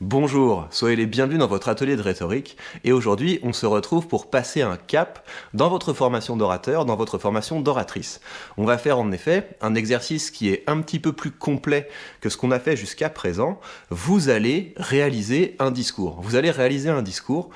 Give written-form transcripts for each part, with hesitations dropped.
Bonjour, soyez les bienvenus dans votre atelier de rhétorique et aujourd'hui on se retrouve pour passer un cap dans votre formation d'orateur, dans votre formation d'oratrice. On va faire en effet un exercice qui est un petit peu plus complet que ce qu'on a fait jusqu'à présent. Vous allez réaliser un discours. Vous allez réaliser un discours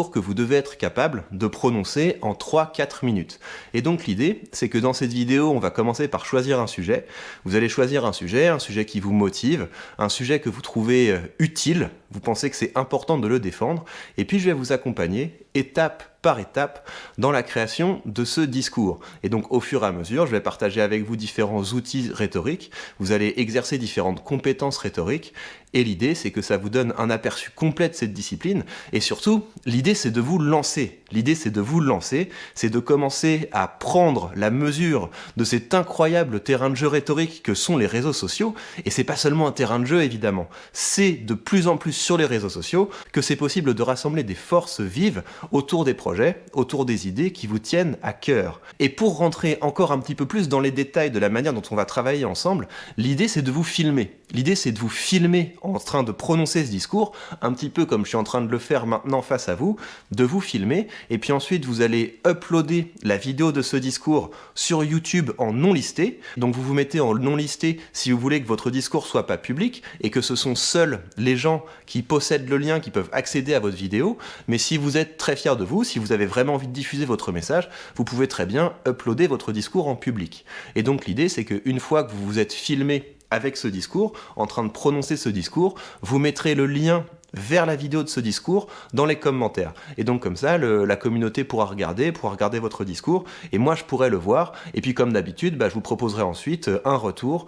que vous devez être capable de prononcer en 3-4 minutes. Et donc l'idée c'est que dans cette vidéo on va commencer par choisir un sujet. Vous allez choisir un sujet qui vous motive, un sujet que vous trouvez utile. Vous pensez que c'est important de le défendre, et puis je vais vous accompagner étape par étape dans la création de ce discours. Et donc au fur et à mesure, je vais partager avec vous différents outils rhétoriques, vous allez exercer différentes compétences rhétoriques, et l'idée c'est que ça vous donne un aperçu complet de cette discipline, et surtout, l'idée c'est de vous lancer. L'idée c'est de vous lancer, c'est de commencer à prendre la mesure de cet incroyable terrain de jeu rhétorique que sont les réseaux sociaux, et c'est pas seulement un terrain de jeu évidemment, c'est de plus en plus sur les réseaux sociaux que c'est possible de rassembler des forces vives autour des projets, autour des idées qui vous tiennent à cœur. Et pour rentrer encore un petit peu plus dans les détails de la manière dont on va travailler ensemble, l'idée c'est de vous filmer. L'idée c'est de vous filmer en train de prononcer ce discours, un petit peu comme je suis en train de le faire maintenant face à vous, de vous filmer, et puis ensuite vous allez uploader la vidéo de ce discours sur YouTube en non listé. Donc vous vous mettez en non listé si vous voulez que votre discours soit pas public, et que ce sont seuls les gens qui possèdent le lien qui peuvent accéder à votre vidéo. Mais si vous êtes très fier de vous, si vous avez vraiment envie de diffuser votre message, vous pouvez très bien uploader votre discours en public. Et donc l'idée c'est qu'une fois que vous vous êtes filmé avec ce discours, en train de prononcer ce discours, vous mettrez le lien vers la vidéo de ce discours dans les commentaires. Et donc comme ça, la communauté pourra regarder votre discours, et moi je pourrai le voir, et puis comme d'habitude, je vous proposerai ensuite un retour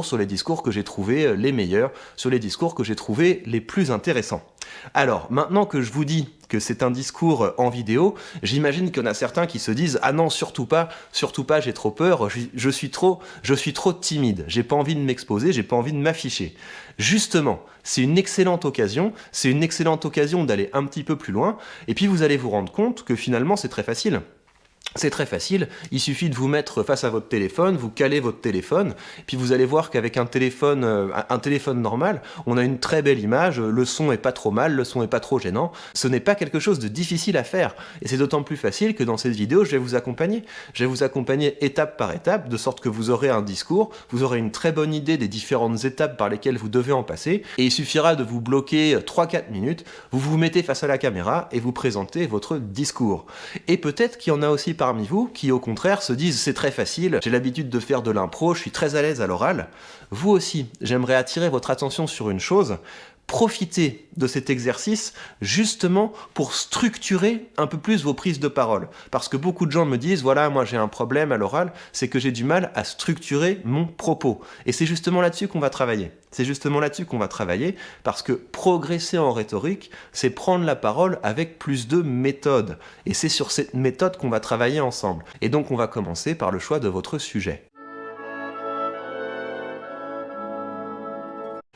sur les discours que j'ai trouvés les meilleurs, sur les discours que j'ai trouvés les plus intéressants. Alors, maintenant que je vous dis que c'est un discours en vidéo, j'imagine qu'il y en a certains qui se disent « Ah non, surtout pas, j'ai trop peur, je suis trop timide, j'ai pas envie de m'exposer, j'ai pas envie de m'afficher. » Justement, c'est une excellente occasion d'aller un petit peu plus loin, et puis vous allez vous rendre compte que finalement c'est très facile. C'est très facile, il suffit de vous mettre face à votre téléphone, vous calez votre téléphone, puis vous allez voir qu'avec un téléphone normal, on a une très belle image, le son est pas trop mal, le son est pas trop gênant. Ce n'est pas quelque chose de difficile à faire, et c'est d'autant plus facile que dans cette vidéo, je vais vous accompagner. Je vais vous accompagner étape par étape, de sorte que vous aurez un discours, vous aurez une très bonne idée des différentes étapes par lesquelles vous devez en passer, et il suffira de vous bloquer 3-4 minutes, vous vous mettez face à la caméra et vous présentez votre discours. Et peut-être qu'il y en a aussi parmi vous qui au contraire se disent c'est très facile, j'ai l'habitude de faire de l'impro, je suis très à l'aise à l'oral. Vous aussi, j'aimerais attirer votre attention sur une chose. Profitez de cet exercice justement pour structurer un peu plus vos prises de parole. Parce que beaucoup de gens me disent, voilà, moi j'ai un problème à l'oral, c'est que j'ai du mal à structurer mon propos. Et c'est justement là-dessus qu'on va travailler. Parce que progresser en rhétorique, c'est prendre la parole avec plus de méthode. Et c'est sur cette méthode qu'on va travailler ensemble. Et donc on va commencer par le choix de votre sujet.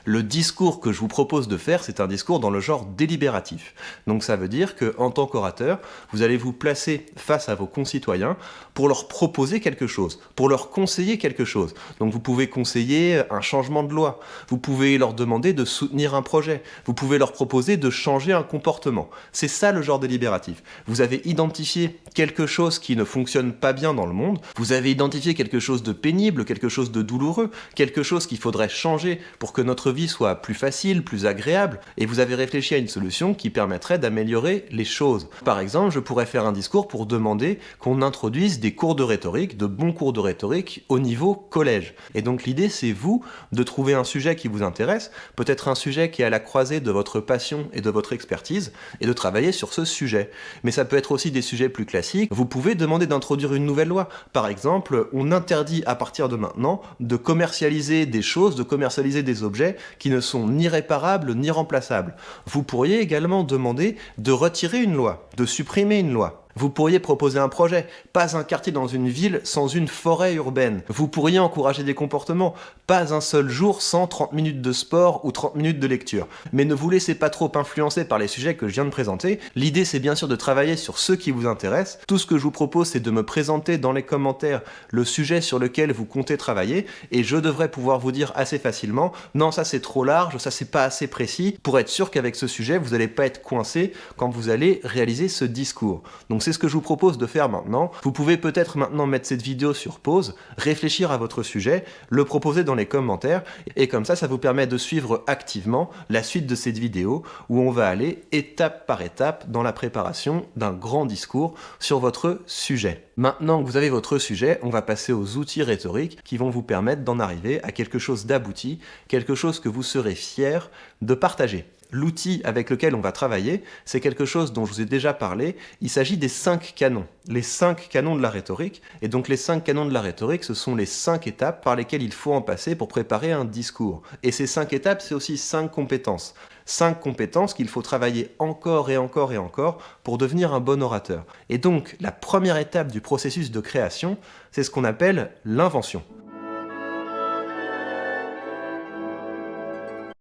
Le discours que je vous propose de faire, c'est un discours dans le genre délibératif. Donc ça veut dire qu'en tant qu'orateur, vous allez vous placer face à vos concitoyens pour leur proposer quelque chose, pour leur conseiller quelque chose. Donc vous pouvez conseiller un changement de loi, vous pouvez leur demander de soutenir un projet, vous pouvez leur proposer de changer un comportement. C'est ça le genre délibératif. Vous avez identifié quelque chose qui ne fonctionne pas bien dans le monde, vous avez identifié quelque chose de pénible, quelque chose de douloureux, quelque chose qu'il faudrait changer pour que notre vie soit plus facile, plus agréable, et vous avez réfléchi à une solution qui permettrait d'améliorer les choses. Par exemple, je pourrais faire un discours pour demander qu'on introduise des cours de rhétorique, de bons cours de rhétorique au niveau collège. Et donc l'idée, c'est vous de trouver un sujet qui vous intéresse, peut-être un sujet qui est à la croisée de votre passion et de votre expertise, et de travailler sur ce sujet. Mais ça peut être aussi des sujets plus classiques. Vous pouvez demander d'introduire une nouvelle loi. Par exemple, on interdit à partir de maintenant de commercialiser des choses, de commercialiser des objets qui ne sont ni réparables ni remplaçables. Vous pourriez également demander de retirer une loi, de supprimer une loi. Vous pourriez proposer un projet, pas un quartier dans une ville sans une forêt urbaine. Vous pourriez encourager des comportements, pas un seul jour sans 30 minutes de sport ou 30 minutes de lecture. Mais ne vous laissez pas trop influencer par les sujets que je viens de présenter. L'idée, c'est bien sûr de travailler sur ceux qui vous intéressent. Tout ce que je vous propose, c'est de me présenter dans les commentaires le sujet sur lequel vous comptez travailler, et je devrais pouvoir vous dire assez facilement, non, ça c'est trop large, ça c'est pas assez précis, pour être sûr qu'avec ce sujet, vous n'allez pas être coincé quand vous allez réaliser ce discours. Donc c'est ce que je vous propose de faire maintenant. Vous pouvez peut-être maintenant mettre cette vidéo sur pause, réfléchir à votre sujet, le proposer dans les commentaires, et comme ça vous permet de suivre activement la suite de cette vidéo où on va aller étape par étape dans la préparation d'un grand discours sur votre sujet. Maintenant que vous avez votre sujet, on va passer aux outils rhétoriques qui vont vous permettre d'en arriver à quelque chose d'abouti, quelque chose que vous serez fier de partager. L'outil avec lequel on va travailler, c'est quelque chose dont je vous ai déjà parlé. Il s'agit des 5 canons, les 5 canons de la rhétorique. Et donc les 5 canons de la rhétorique, ce sont les 5 étapes par lesquelles il faut en passer pour préparer un discours. Et ces 5 étapes, c'est aussi 5 compétences. 5 compétences qu'il faut travailler encore et encore et encore pour devenir un bon orateur. Et donc la première étape du processus de création, c'est ce qu'on appelle l'invention.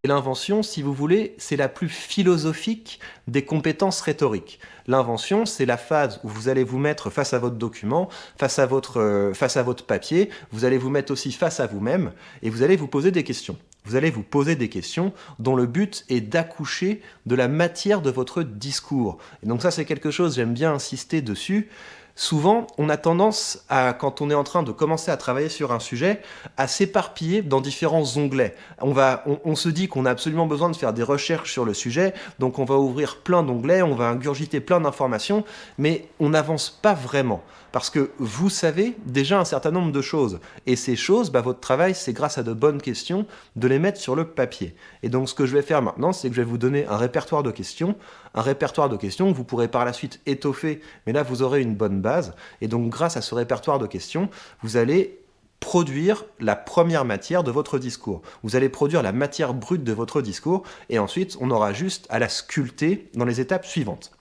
Et l'invention, si vous voulez, c'est la plus philosophique des compétences rhétoriques. L'invention, c'est la phase où vous allez vous mettre face à votre document, face à votre papier, vous allez vous mettre aussi face à vous-même, et vous allez vous poser des questions. Vous allez vous poser des questions dont le but est d'accoucher de la matière de votre discours. Et donc ça, c'est quelque chose, j'aime bien insister dessus. Souvent, on a tendance à, quand on est en train de commencer à travailler sur un sujet, à s'éparpiller dans différents onglets. On se dit qu'on a absolument besoin de faire des recherches sur le sujet, donc on va ouvrir plein d'onglets, on va ingurgiter plein d'informations, mais on n'avance pas vraiment. Parce que vous savez déjà un certain nombre de choses. Et ces choses, votre travail, c'est grâce à de bonnes questions de les mettre sur le papier. Et donc ce que je vais faire maintenant, c'est que je vais vous donner un répertoire de questions que vous pourrez par la suite étoffer, mais là vous aurez une bonne base. Et donc grâce à ce répertoire de questions, vous allez produire la première matière de votre discours. Vous allez produire la matière brute de votre discours, et ensuite on aura juste à la sculpter dans les étapes suivantes.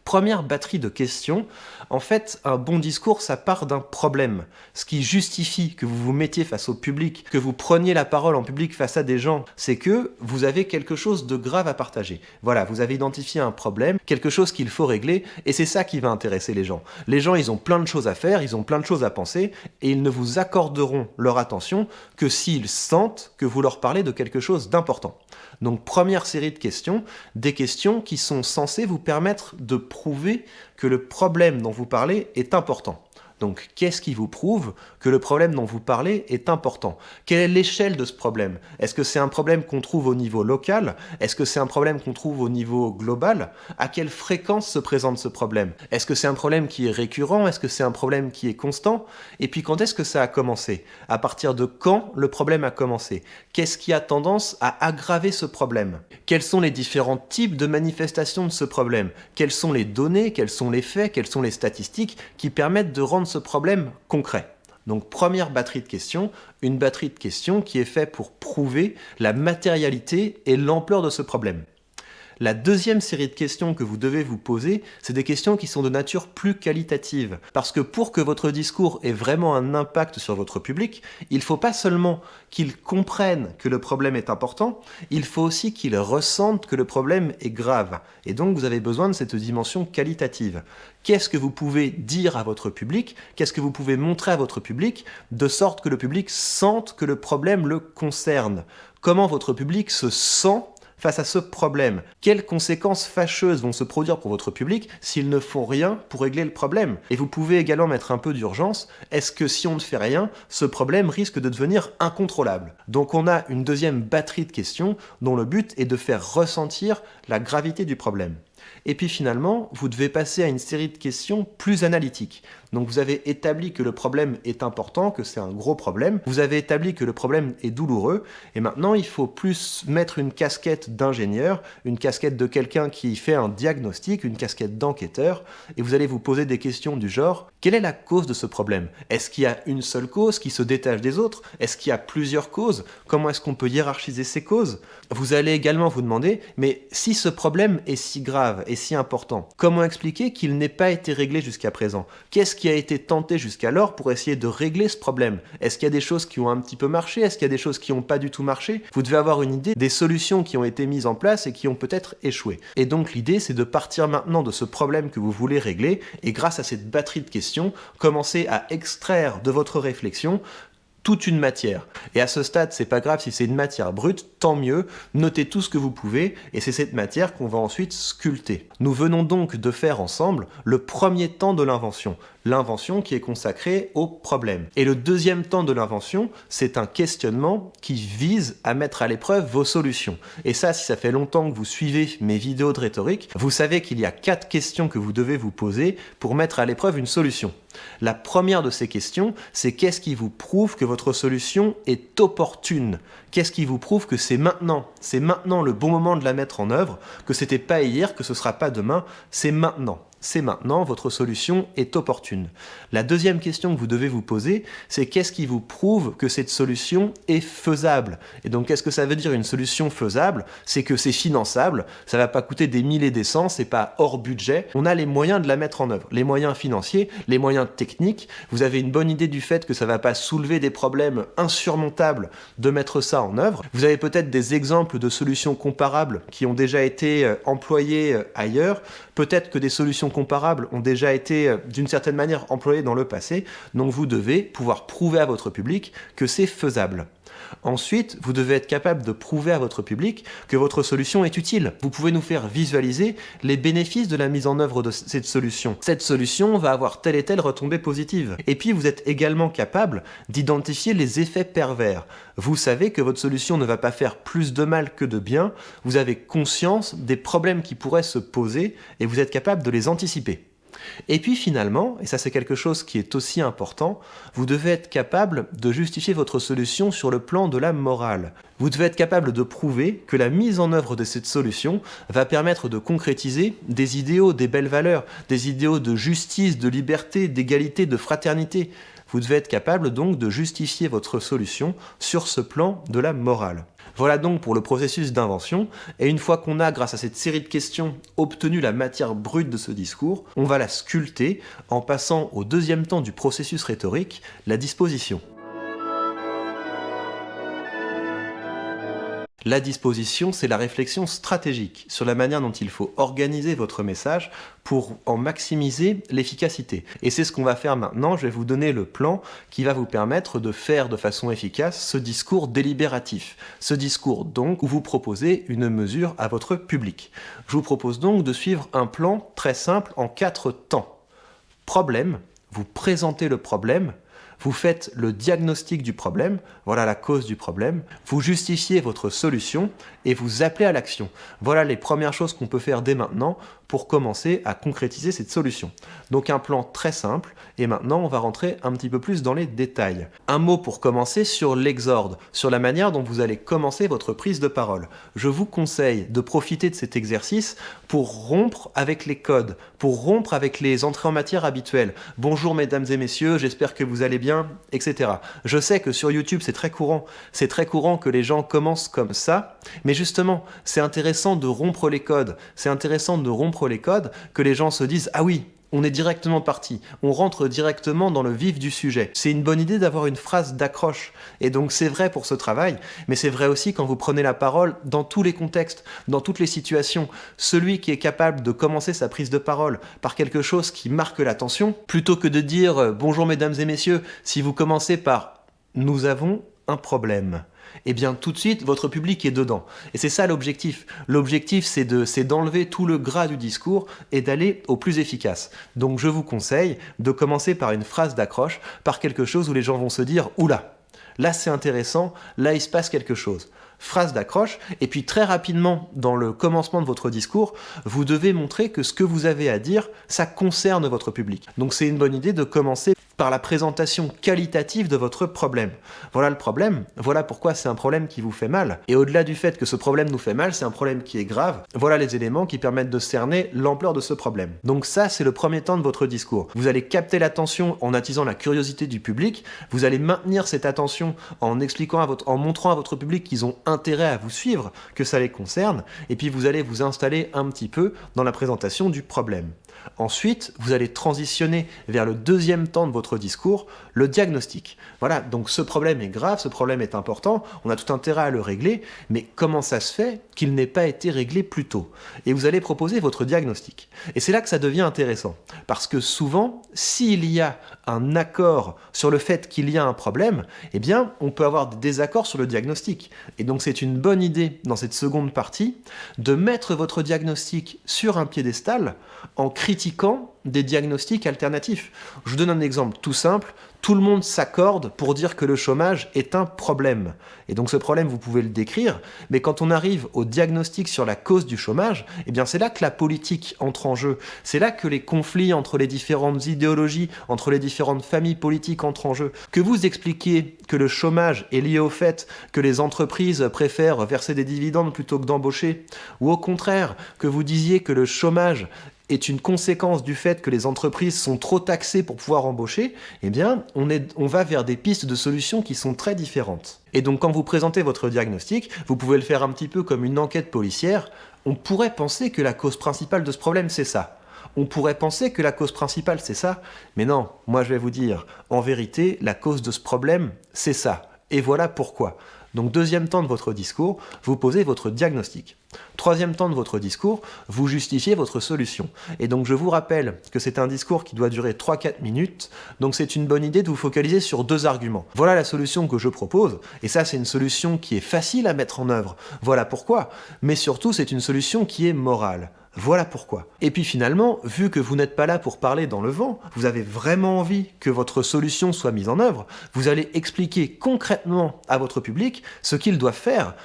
Première batterie de questions, en fait, un bon discours, ça part d'un problème. Ce qui justifie que vous vous mettiez face au public, que vous preniez la parole en public face à des gens, c'est que vous avez quelque chose de grave à partager. Voilà, vous avez identifié un problème, quelque chose qu'il faut régler, et c'est ça qui va intéresser les gens. Les gens, ils ont plein de choses à faire, ils ont plein de choses à penser, et ils ne vous accorderont leur attention que s'ils sentent que vous leur parlez de quelque chose d'important. Donc, première série de questions, des questions qui sont censées vous permettre de prouver que le problème dont vous parlez est important. Donc, qu'est-ce qui vous prouve que le problème dont vous parlez est important? Quelle est l'échelle de ce problème? Est-ce que c'est un problème qu'on trouve au niveau local? Est-ce que c'est un problème qu'on trouve au niveau global? À quelle fréquence se présente ce problème? Est-ce que c'est un problème qui est récurrent? Est-ce que c'est un problème qui est constant? Et puis, quand est-ce que ça a commencé? À partir de quand le problème a commencé? Qu'est-ce qui a tendance à aggraver ce problème? Quels sont les différents types de manifestations de ce problème? Quelles sont les données? Quels sont les faits? Quelles sont les statistiques qui permettent de rendre ce problème concret? Donc première batterie de questions, une batterie de questions qui est faite pour prouver la matérialité et l'ampleur de ce problème. La deuxième série de questions que vous devez vous poser, c'est des questions qui sont de nature plus qualitative. Parce que pour que votre discours ait vraiment un impact sur votre public, il ne faut pas seulement qu'il comprenne que le problème est important, il faut aussi qu'il ressente que le problème est grave. Et donc vous avez besoin de cette dimension qualitative. Qu'est-ce que vous pouvez dire à votre public? Qu'est-ce que vous pouvez montrer à votre public de sorte que le public sente que le problème le concerne? Comment votre public se sent face à ce problème? Quelles conséquences fâcheuses vont se produire pour votre public s'ils ne font rien pour régler le problème? Et vous pouvez également mettre un peu d'urgence. Est-ce que si on ne fait rien, ce problème risque de devenir incontrôlable? Donc on a une deuxième batterie de questions dont le but est de faire ressentir la gravité du problème. Et puis finalement, vous devez passer à une série de questions plus analytiques. Donc vous avez établi que le problème est important, que c'est un gros problème. Vous avez établi que le problème est douloureux. Et maintenant, il faut plus mettre une casquette d'ingénieur, une casquette de quelqu'un qui fait un diagnostic, une casquette d'enquêteur. Et vous allez vous poser des questions du genre, quelle est la cause de ce problème? Est-ce qu'il y a une seule cause qui se détache des autres? Est-ce qu'il y a plusieurs causes? Comment est-ce qu'on peut hiérarchiser ces causes? Vous allez également vous demander, mais si ce problème est si grave, grave et si important? Comment expliquer qu'il n'ait pas été réglé jusqu'à présent? Qu'est-ce qui a été tenté jusqu'alors pour essayer de régler ce problème? Est-ce qu'il y a des choses qui ont un petit peu marché? Est-ce qu'il y a des choses qui n'ont pas du tout marché? Vous devez avoir une idée des solutions qui ont été mises en place et qui ont peut-être échoué. Et donc l'idée, c'est de partir maintenant de ce problème que vous voulez régler et grâce à cette batterie de questions, commencer à extraire de votre réflexion toute une matière. Et à ce stade, c'est pas grave si c'est une matière brute, tant mieux, notez tout ce que vous pouvez, et c'est cette matière qu'on va ensuite sculpter. Nous venons donc de faire ensemble le premier temps de l'invention qui est consacrée au problème. Et le deuxième temps de l'invention, c'est un questionnement qui vise à mettre à l'épreuve vos solutions. Et ça, si ça fait longtemps que vous suivez mes vidéos de rhétorique, vous savez qu'il y a 4 questions que vous devez vous poser pour mettre à l'épreuve une solution. La première de ces questions, c'est qu'est-ce qui vous prouve que votre solution est opportune? Qu'est-ce qui vous prouve que c'est maintenant le bon moment de la mettre en œuvre, que c'était pas hier, que ce sera pas demain, c'est maintenant. C'est maintenant, votre solution est opportune. La deuxième question que vous devez vous poser, c'est qu'est-ce qui vous prouve que cette solution est faisable? Et donc, qu'est-ce que ça veut dire une solution faisable? C'est que c'est finançable, ça va pas coûter des mille et des cents, c'est pas hors budget. On a les moyens de la mettre en œuvre, les moyens financiers, les moyens techniques. Vous avez une bonne idée du fait que ça va pas soulever des problèmes insurmontables de mettre ça en œuvre. Vous avez peut-être des exemples de solutions comparables qui ont déjà été employées ailleurs. Peut-être que des solutions comparables ont déjà été d'une certaine manière employées dans le passé, donc vous devez pouvoir prouver à votre public que c'est faisable. Ensuite, vous devez être capable de prouver à votre public que votre solution est utile. Vous pouvez nous faire visualiser les bénéfices de la mise en œuvre de cette solution. Cette solution va avoir telle et telle retombée positive. Et puis, vous êtes également capable d'identifier les effets pervers. Vous savez que votre solution ne va pas faire plus de mal que de bien. Vous avez conscience des problèmes qui pourraient se poser et vous êtes capable de les anticiper. Et puis finalement, et ça c'est quelque chose qui est aussi important, vous devez être capable de justifier votre solution sur le plan de la morale. Vous devez être capable de prouver que la mise en œuvre de cette solution va permettre de concrétiser des idéaux, des belles valeurs, des idéaux de justice, de liberté, d'égalité, de fraternité. Vous devez être capable donc de justifier votre solution sur ce plan de la morale. Voilà donc pour le processus d'invention, et une fois qu'on a, grâce à cette série de questions, obtenu la matière brute de ce discours, on va la sculpter en passant au deuxième temps du processus rhétorique, la disposition. La disposition, c'est la réflexion stratégique sur la manière dont il faut organiser votre message pour en maximiser l'efficacité. Et c'est ce qu'on va faire maintenant. Je vais vous donner le plan qui va vous permettre de faire de façon efficace ce discours délibératif. Ce discours donc où vous proposez une mesure à votre public. Je vous propose donc de suivre un plan très simple en 4 temps. Problème, vous présentez le problème. Vous faites le diagnostic du problème, voilà la cause du problème, vous justifiez votre solution et vous appelez à l'action. Voilà les premières choses qu'on peut faire dès maintenant pour commencer à concrétiser cette solution. Donc un plan très simple, et maintenant on va rentrer un petit peu plus dans les détails. Un mot pour commencer sur l'exorde, sur la manière dont vous allez commencer votre prise de parole. Je vous conseille de profiter de cet exercice pour rompre avec les codes, pour rompre avec les entrées en matière habituelles. Bonjour mesdames et messieurs, j'espère que vous allez bien, etc. Je sais que sur YouTube c'est très courant que les gens commencent comme ça, mais justement c'est intéressant de rompre les codes, que les gens se disent « Ah oui, on est directement parti, on rentre directement dans le vif du sujet ». C'est une bonne idée d'avoir une phrase d'accroche, et donc c'est vrai pour ce travail, mais c'est vrai aussi quand vous prenez la parole dans tous les contextes, dans toutes les situations. Celui qui est capable de commencer sa prise de parole par quelque chose qui marque l'attention, plutôt que de dire « Bonjour mesdames et messieurs », si vous commencez par « Nous avons un problème », eh bien tout de suite, votre public est dedans. Et c'est ça l'objectif. L'objectif, c'est d'enlever tout le gras du discours et d'aller au plus efficace. Donc je vous conseille de commencer par une phrase d'accroche, par quelque chose où les gens vont se dire « Oula, là c'est intéressant, là il se passe quelque chose ». Phrase d'accroche, et puis très rapidement, dans le commencement de votre discours, vous devez montrer que ce que vous avez à dire, ça concerne votre public. Donc c'est une bonne idée de commencer par la présentation qualitative de votre problème. Voilà le problème, voilà pourquoi c'est un problème qui vous fait mal. Et au-delà du fait que ce problème nous fait mal, c'est un problème qui est grave, voilà les éléments qui permettent de cerner l'ampleur de ce problème. Donc ça, c'est le premier temps de votre discours. Vous allez capter l'attention en attisant la curiosité du public, vous allez maintenir cette attention en en montrant à votre public qu'ils ont intérêt à vous suivre, que ça les concerne, et puis vous allez vous installer un petit peu dans la présentation du problème. Ensuite, vous allez transitionner vers le deuxième temps de votre discours, le diagnostic. Voilà, donc ce problème est grave, ce problème est important, on a tout intérêt à le régler, mais comment ça se fait qu'il n'ait pas été réglé plus tôt? Et vous allez proposer votre diagnostic. Et c'est là que ça devient intéressant, parce que souvent, s'il y a un accord sur le fait qu'il y a un problème, eh bien, on peut avoir des désaccords sur le diagnostic. Et donc c'est une bonne idée, dans cette seconde partie, de mettre votre diagnostic sur un piédestal en critiquant des diagnostics alternatifs. Je vous donne un exemple tout simple. Tout le monde s'accorde pour dire que le chômage est un problème. Et donc ce problème, vous pouvez le décrire, mais quand on arrive au diagnostic sur la cause du chômage, eh bien c'est là que la politique entre en jeu. C'est là que les conflits entre les différentes idéologies, entre les différentes familles politiques entrent en jeu. Que vous expliquiez que le chômage est lié au fait que les entreprises préfèrent verser des dividendes plutôt que d'embaucher, ou au contraire, que vous disiez que le chômage est une conséquence du fait que les entreprises sont trop taxées pour pouvoir embaucher, eh bien, on va vers des pistes de solutions qui sont très différentes. Et donc, quand vous présentez votre diagnostic, vous pouvez le faire un petit peu comme une enquête policière. On pourrait penser que la cause principale de ce problème, c'est ça. On pourrait penser que la cause principale, c'est ça. Mais non, moi je vais vous dire, en vérité, la cause de ce problème, c'est ça. Et voilà pourquoi. Donc deuxième temps de votre discours, vous posez votre diagnostic. Troisième temps de votre discours, vous justifiez votre solution. Et donc je vous rappelle que c'est un discours qui doit durer 3-4 minutes, donc c'est une bonne idée de vous focaliser sur 2 arguments. Voilà la solution que je propose, et ça c'est une solution qui est facile à mettre en œuvre. Voilà pourquoi, mais surtout c'est une solution qui est morale. Voilà pourquoi. Et puis finalement, vu que vous n'êtes pas là pour parler dans le vent, vous avez vraiment envie que votre solution soit mise en œuvre, vous allez expliquer concrètement à votre public ce qu'il doit faire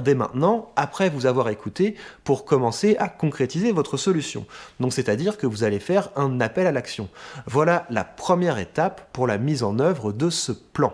dès maintenant, après vous avoir écouté, pour commencer à concrétiser votre solution. Donc c'est-à-dire que vous allez faire un appel à l'action. Voilà la première étape pour la mise en œuvre de ce plan.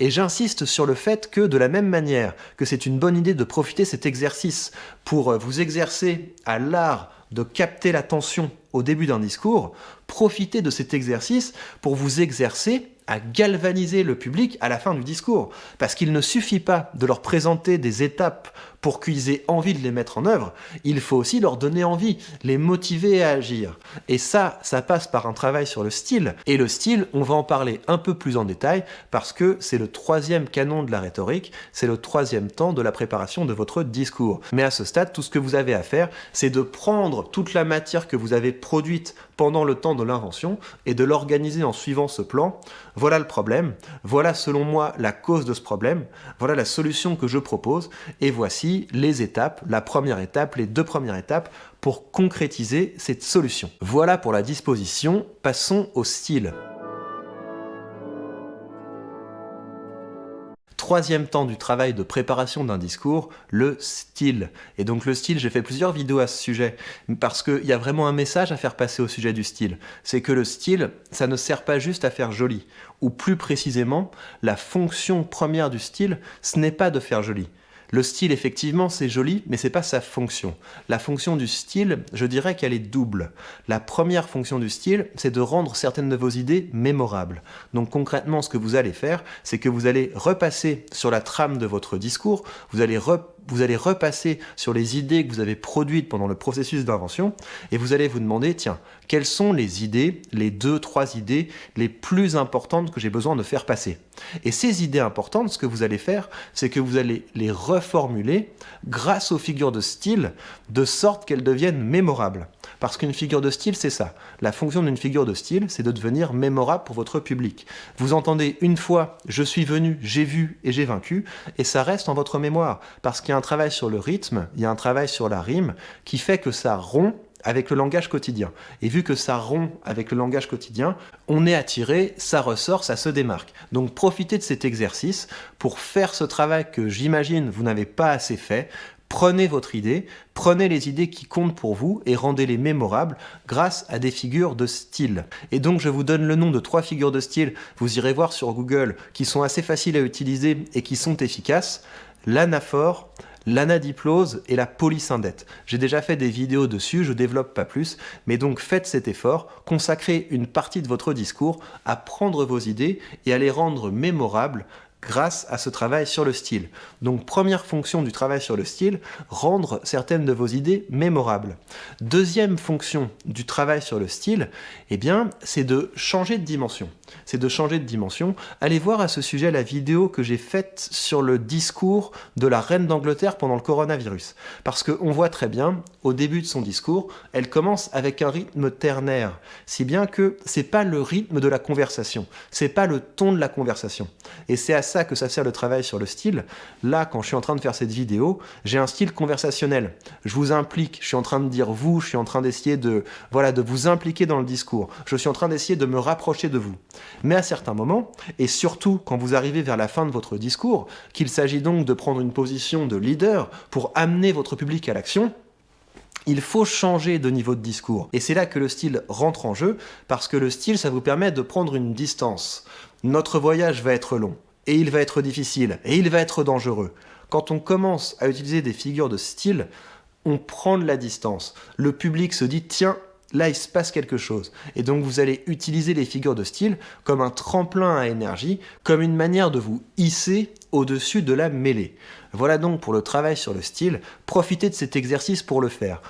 Et j'insiste sur le fait que de la même manière que c'est une bonne idée de profiter de cet exercice pour vous exercer à l'art de capter l'attention au début d'un discours, profitez de cet exercice pour vous exercer à galvaniser le public à la fin du discours. Parce qu'il ne suffit pas de leur présenter des étapes pour qu'ils aient envie de les mettre en œuvre, il faut aussi leur donner envie, les motiver à agir. Et ça passe par un travail sur le style. Et le style, on va en parler un peu plus en détail parce que c'est le 3e canon de la rhétorique, c'est le 3e temps de la préparation de votre discours. Mais à ce stade, tout ce que vous avez à faire, c'est de prendre toute la matière que vous avez produite pendant le temps de l'invention et de l'organiser en suivant ce plan. Voilà le problème, voilà selon moi la cause de ce problème, voilà la solution que je propose, et voici les étapes, la première étape, les 2 premières étapes pour concrétiser cette solution. Voilà pour la disposition, passons au style. 3e temps du travail de préparation d'un discours, le style. Et donc le style, j'ai fait plusieurs vidéos à ce sujet, parce qu'il y a vraiment un message à faire passer au sujet du style. C'est que le style, ça ne sert pas juste à faire joli. Ou plus précisément, la fonction première du style, ce n'est pas de faire joli. Le style, effectivement, c'est joli, mais c'est pas sa fonction. La fonction du style, je dirais qu'elle est double. La première fonction du style, c'est de rendre certaines de vos idées mémorables. Donc concrètement, ce que vous allez faire, c'est que vous allez repasser sur la trame de votre discours, vous allez repasser sur les idées que vous avez produites pendant le processus d'invention, et vous allez vous demander, tiens, quelles sont les idées, les 2-3 idées les plus importantes que j'ai besoin de faire passer. Et ces idées importantes, ce que vous allez faire, c'est que vous allez les reformuler grâce aux figures de style, de sorte qu'elles deviennent mémorables. Parce qu'une figure de style, c'est ça. La fonction d'une figure de style, c'est de devenir mémorable pour votre public. Vous entendez une fois « je suis venu, j'ai vu et j'ai vaincu » et ça reste en votre mémoire. Parce qu'il y a un travail sur le rythme, il y a un travail sur la rime qui fait que ça rompt avec le langage quotidien. Et vu que ça rompt avec le langage quotidien, on est attiré, ça ressort, ça se démarque. Donc profitez de cet exercice pour faire ce travail que j'imagine vous n'avez pas assez fait, Prenez votre idée, prenez les idées qui comptent pour vous et rendez-les mémorables grâce à des figures de style. Et donc je vous donne le nom de 3 figures de style, vous irez voir sur Google, qui sont assez faciles à utiliser et qui sont efficaces. L'anaphore, l'anadiplose et la polysyndète. J'ai déjà fait des vidéos dessus, je développe pas plus, mais donc faites cet effort, consacrez une partie de votre discours à prendre vos idées et à les rendre mémorables grâce à ce travail sur le style. Donc première fonction du travail sur le style, rendre certaines de vos idées mémorables. Deuxième fonction du travail sur le style, eh bien, c'est de changer de dimension. Allez voir à ce sujet la vidéo que j'ai faite sur le discours de la reine d'Angleterre pendant le coronavirus. Parce qu'on voit très bien, au début de son discours, elle commence avec un rythme ternaire, si bien que c'est pas le rythme de la conversation, c'est pas le ton de la conversation. Et c'est à ça que ça sert le travail sur le style. Là, quand je suis en train de faire cette vidéo, j'ai un style conversationnel. Je vous implique, je suis en train de dire vous, je suis en train d'essayer de vous impliquer dans le discours. Je suis en train d'essayer de me rapprocher de vous. Mais à certains moments, et surtout quand vous arrivez vers la fin de votre discours, qu'il s'agit donc de prendre une position de leader pour amener votre public à l'action, il faut changer de niveau de discours. Et c'est là que le style rentre en jeu, parce que le style, ça vous permet de prendre une distance. Notre voyage va être long, et il va être difficile, et il va être dangereux. Quand on commence à utiliser des figures de style, on prend de la distance. Le public se dit, tiens, là il se passe quelque chose. Et donc vous allez utiliser les figures de style comme un tremplin à énergie, comme une manière de vous hisser au-dessus de la mêlée. Voilà donc pour le travail sur le style. Profitez de cet exercice pour le faire.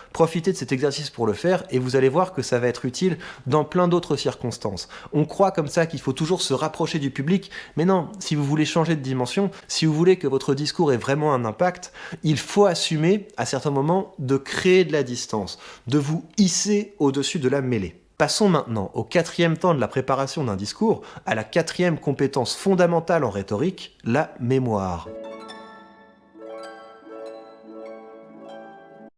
Et vous allez voir que ça va être utile dans plein d'autres circonstances. On croit comme ça qu'il faut toujours se rapprocher du public, mais non, si vous voulez changer de dimension, si vous voulez que votre discours ait vraiment un impact, il faut assumer à certains moments de créer de la distance, de vous hisser au-dessus de la mêlée. Passons maintenant au 4e temps de la préparation d'un discours, à la 4e compétence fondamentale en rhétorique, la mémoire.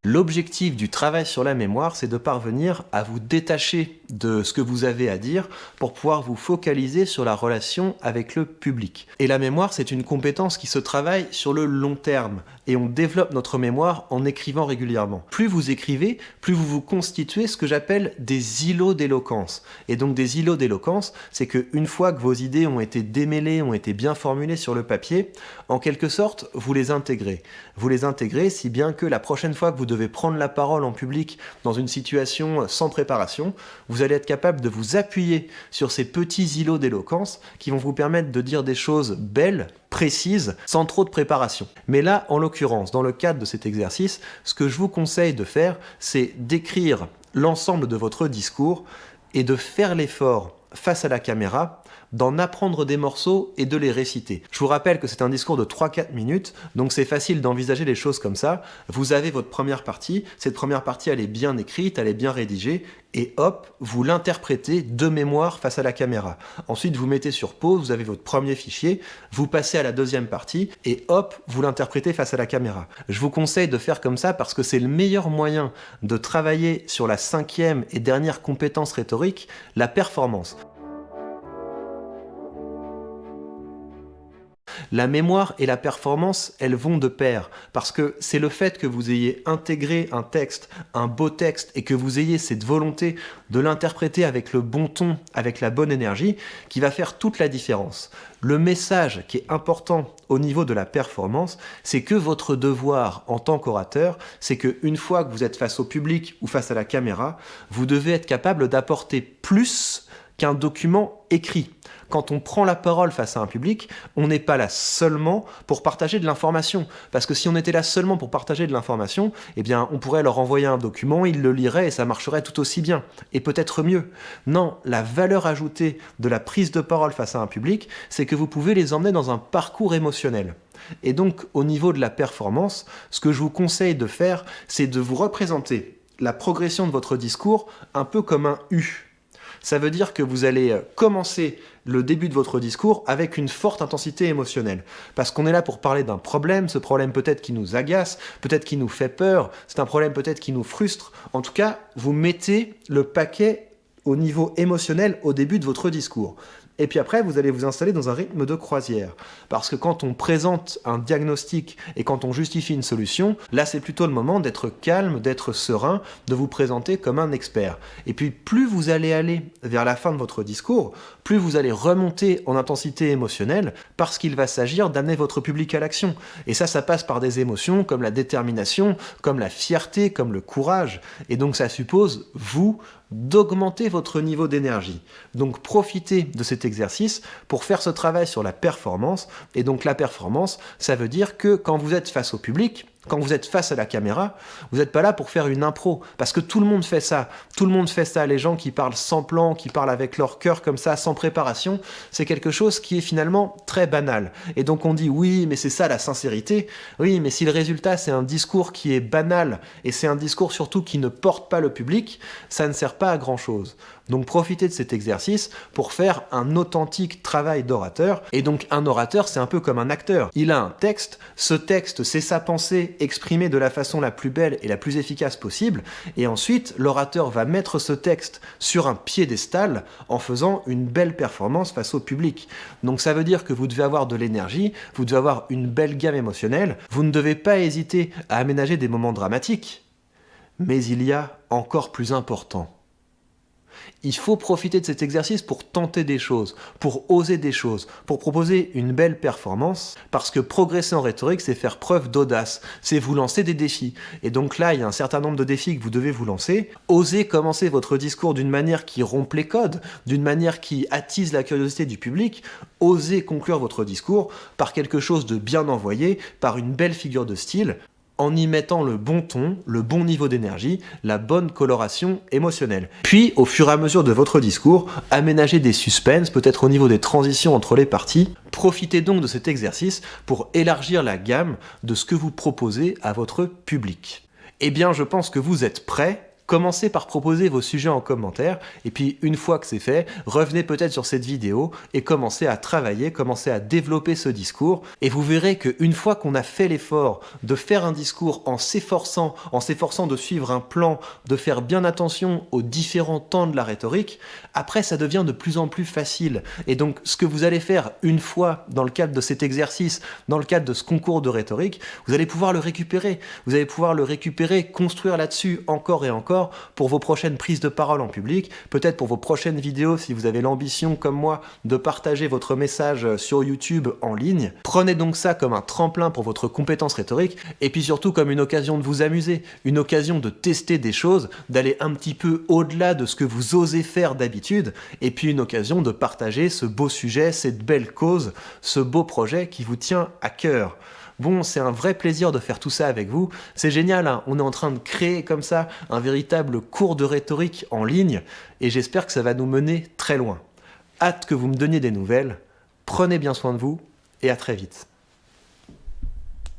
L'objectif du travail sur la mémoire, c'est de parvenir à vous détacher de ce que vous avez à dire pour pouvoir vous focaliser sur la relation avec le public. Et la mémoire, c'est une compétence qui se travaille sur le long terme. Et on développe notre mémoire en écrivant régulièrement. Plus vous écrivez, plus vous vous constituez ce que j'appelle des îlots d'éloquence. Et donc des îlots d'éloquence, c'est qu'une fois que vos idées ont été démêlées, ont été bien formulées sur le papier, en quelque sorte, vous les intégrez. Vous les intégrez si bien que la prochaine fois que vous devez prendre la parole en public dans une situation sans préparation, vous allez être capable de vous appuyer sur ces petits îlots d'éloquence qui vont vous permettre de dire des choses belles, précises, sans trop de préparation. Mais là, en l'occurrence, dans le cadre de cet exercice, ce que je vous conseille de faire, c'est d'écrire l'ensemble de votre discours et de faire l'effort face à la caméra d'en apprendre des morceaux et de les réciter. Je vous rappelle que c'est un discours de 3-4 minutes, donc c'est facile d'envisager les choses comme ça. Vous avez votre première partie, cette première partie elle est bien écrite, elle est bien rédigée, et hop, vous l'interprétez de mémoire face à la caméra. Ensuite, vous mettez sur pause, vous avez votre premier fichier, vous passez à la deuxième partie, et hop, vous l'interprétez face à la caméra. Je vous conseille de faire comme ça parce que c'est le meilleur moyen de travailler sur la 5e et dernière compétence rhétorique, la performance. La mémoire et la performance, elles vont de pair, parce que c'est le fait que vous ayez intégré un texte, un beau texte, et que vous ayez cette volonté de l'interpréter avec le bon ton, avec la bonne énergie, qui va faire toute la différence. Le message qui est important au niveau de la performance, c'est que votre devoir en tant qu'orateur, c'est qu'une fois que vous êtes face au public ou face à la caméra, vous devez être capable d'apporter plus qu'un document écrit. Quand on prend la parole face à un public, on n'est pas là seulement pour partager de l'information. Parce que si on était là seulement pour partager de l'information, eh bien, on pourrait leur envoyer un document, ils le liraient et ça marcherait tout aussi bien. Et peut-être mieux. Non, la valeur ajoutée de la prise de parole face à un public, c'est que vous pouvez les emmener dans un parcours émotionnel. Et donc, au niveau de la performance, ce que je vous conseille de faire, c'est de vous représenter la progression de votre discours un peu comme un U. Ça veut dire que vous allez commencer le début de votre discours avec une forte intensité émotionnelle. Parce qu'on est là pour parler d'un problème, ce problème peut-être qui nous agace, peut-être qui nous fait peur, c'est un problème peut-être qui nous frustre. En tout cas, vous mettez le paquet au niveau émotionnel au début de votre discours. Et puis après, vous allez vous installer dans un rythme de croisière. Parce que quand on présente un diagnostic et quand on justifie une solution, là c'est plutôt le moment d'être calme, d'être serein, de vous présenter comme un expert. Et puis plus vous allez aller vers la fin de votre discours, plus vous allez remonter en intensité émotionnelle parce qu'il va s'agir d'amener votre public à l'action. Et ça passe par des émotions comme la détermination, comme la fierté, comme le courage. Et donc ça suppose, vous, d'augmenter votre niveau d'énergie. Donc profitez de cet exercice pour faire ce travail sur la performance. Et donc la performance, ça veut dire que quand vous êtes face au public, quand vous êtes face à la caméra, vous n'êtes pas là pour faire une impro, parce que tout le monde fait ça. Tout le monde fait ça, les gens qui parlent sans plan, qui parlent avec leur cœur comme ça, sans préparation, c'est quelque chose qui est finalement très banal. Et donc on dit oui, mais c'est ça la sincérité. Oui, mais si le résultat c'est un discours qui est banal, et c'est un discours surtout qui ne porte pas le public, ça ne sert pas à grand chose. Donc profitez de cet exercice pour faire un authentique travail d'orateur. Et donc un orateur, c'est un peu comme un acteur. Il a un texte, ce texte, c'est sa pensée exprimée de la façon la plus belle et la plus efficace possible. Et ensuite, l'orateur va mettre ce texte sur un piédestal en faisant une belle performance face au public. Donc ça veut dire que vous devez avoir de l'énergie, vous devez avoir une belle gamme émotionnelle. Vous ne devez pas hésiter à aménager des moments dramatiques. Mais il y a encore plus important. Il faut profiter de cet exercice pour tenter des choses, pour oser des choses, pour proposer une belle performance, parce que progresser en rhétorique, c'est faire preuve d'audace, c'est vous lancer des défis. Et donc là, il y a un certain nombre de défis que vous devez vous lancer. Osez commencer votre discours d'une manière qui rompt les codes, d'une manière qui attise la curiosité du public. Osez conclure votre discours par quelque chose de bien envoyé, par une belle figure de style, en y mettant le bon ton, le bon niveau d'énergie, la bonne coloration émotionnelle. Puis, au fur et à mesure de votre discours, aménagez des suspens, peut-être au niveau des transitions entre les parties. Profitez donc de cet exercice pour élargir la gamme de ce que vous proposez à votre public. Eh bien, je pense que vous êtes prêts. Commencez par proposer vos sujets en commentaire, et puis une fois que c'est fait, revenez peut-être sur cette vidéo et commencez à travailler, commencez à développer ce discours, et vous verrez qu'une fois qu'on a fait l'effort de faire un discours en s'efforçant de suivre un plan, de faire bien attention aux différents temps de la rhétorique, après ça devient de plus en plus facile. Et donc ce que vous allez faire une fois dans le cadre de cet exercice, dans le cadre de ce concours de rhétorique, vous allez pouvoir le récupérer. Vous allez pouvoir le récupérer, construire là-dessus encore et encore pour vos prochaines prises de parole en public, peut-être pour vos prochaines vidéos si vous avez l'ambition comme moi de partager votre message sur YouTube en ligne. Prenez donc ça comme un tremplin pour votre compétence rhétorique et puis surtout comme une occasion de vous amuser, une occasion de tester des choses, d'aller un petit peu au-delà de ce que vous osez faire d'habitude et puis une occasion de partager ce beau sujet, cette belle cause, ce beau projet qui vous tient à cœur. Bon, c'est un vrai plaisir de faire tout ça avec vous. C'est génial, hein, on est en train de créer comme ça un véritable cours de rhétorique en ligne et j'espère que ça va nous mener très loin. Hâte que vous me donniez des nouvelles. Prenez bien soin de vous et à très vite.